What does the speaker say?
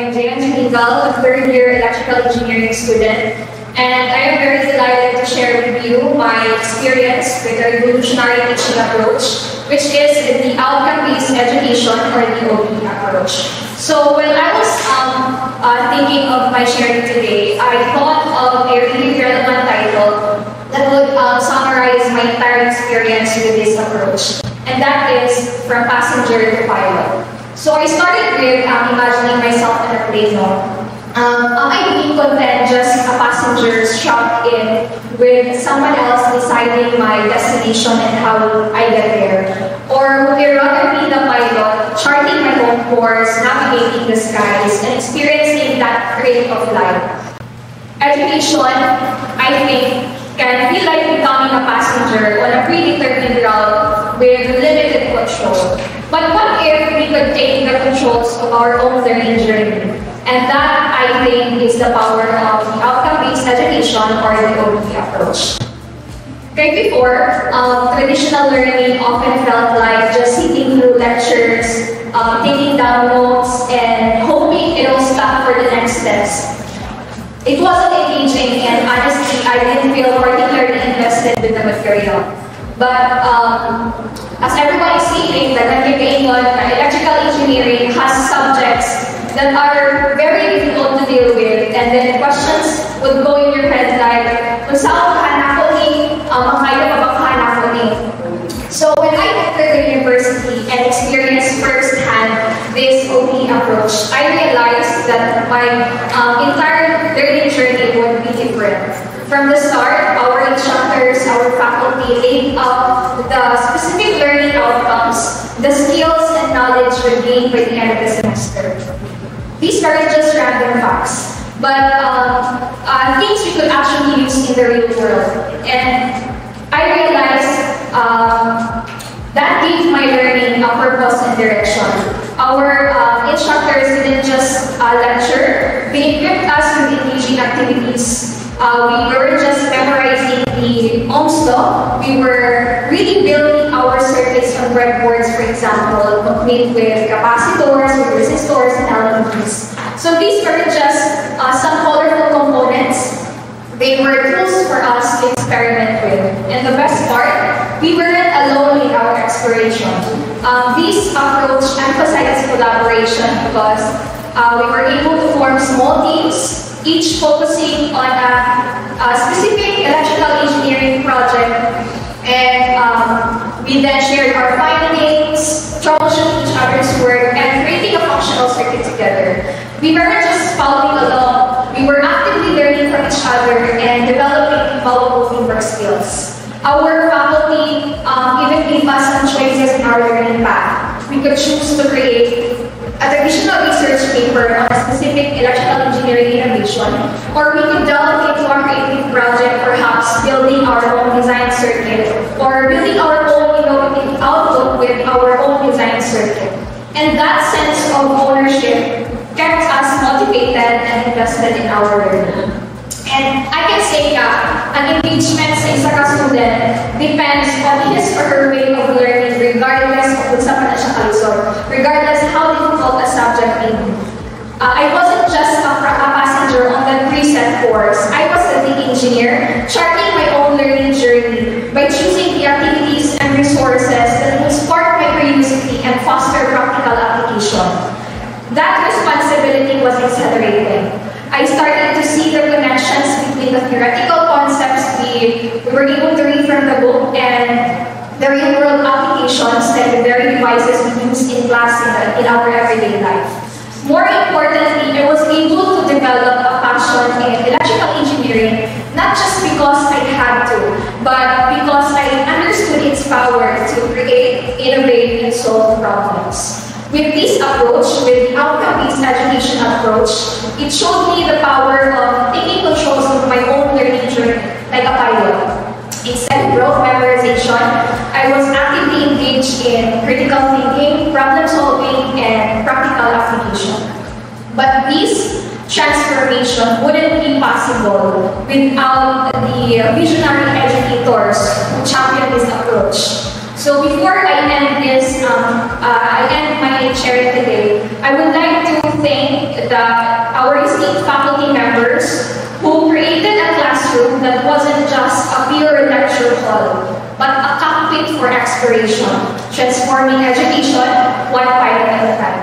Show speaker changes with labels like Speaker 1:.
Speaker 1: am Jayan Janigal, a third-year electrical engineering student, and I am very delighted to share with you my experience with the revolutionary teaching approach, which is the outcome-based education or the OBE approach. So when I was thinking of my sharing today, I thought of a really relevant title that would summarize my entire experience with this approach, and that is From Passenger to Pilot. So I started with imagining myself in a plane. Am I being content just a passenger strapped in with someone else deciding my destination and how I get there? Or would I rather be the pilot, charting my own course, navigating the skies, and experiencing that rate of life? Education, I think, can feel like becoming a passenger on a predetermined route with limited control. But what if we could take the controls of our own learning journey? And that, I think, is the power of the outcome-based education or the OBE approach. Okay, before, traditional learning often felt like just sitting through lectures, taking down notes, and hoping it'll stop for the next test. It wasn't engaging, and honestly, I didn't feel particularly invested with the material. But as everyone is seeing, that electrical engineering has subjects that are very difficult to deal with, and then questions would go in your head like, kung saan ka hanapon makaya pa bang hanapon. So when I entered the university and experienced firsthand this OBE approach, I realized that my entire learning journey would be different. From the start, our instructors, our faculty laid out the specific learning outcomes, the skills and knowledge we gained by the end of the semester. These aren't just random facts, but things we could actually use in the real world. And I realized that gave my learning a purpose and direction. Our instructors didn't just lecture, they equipped us with engaging activities. We weren't just memorizing the Ohm's law, we were really building our circuits on breadboards, for example, complete with capacitors, with resistors, and LEDs. So these weren't just some colorful components, they were tools for us to experiment with. And the best part, we weren't alone in our exploration. This approach emphasizes collaboration because we were able to form small teams, each focusing on a specific electrical engineering project, and we then shared our findings, troubleshooting each other's work, and creating a functional circuit together. We weren't just following along, we were actively learning from each other and developing valuable teamwork skills. Our faculty even gave us some choices in our learning path. We could choose to create a traditional research paper on a specific electrical engineering innovation, or we could delve into our creative project, perhaps building our own design circuit, or building our own innovative output with our own design circuit. And that sense of ownership kept us motivated and invested in our learning. And I can say that an engagement sa isa ka student depends on his or her way of learning regardless of kung saan pa na siya kalisod, regardless how difficult a subject may be. I wasn't just a passenger on the preset course. I was the engineer, charting my own learning journey by choosing the activities and resources that will spark my curiosity and foster practical application. That responsibility was exhilarating. I started to see the connections between the theoretical concepts we were able to read from the book and the real-world applications like the very devices we use in class in our everyday life. More importantly, I was able to develop a passion in electrical engineering, not just because I had to, but because I understood its power to create, innovate, and solve problems. With this approach, with the outcome-based education approach, it showed me the power of taking controls of my own learning journey like a pilot. Instead of rote memorization, I was actively engaged in critical thinking, problem solving, and practical application. But this transformation wouldn't be possible without the visionary educators who championed this approach. So before I end my sharing today, I would like to thank the hall, but a cockpit for exploration, transforming education one pilot at a time.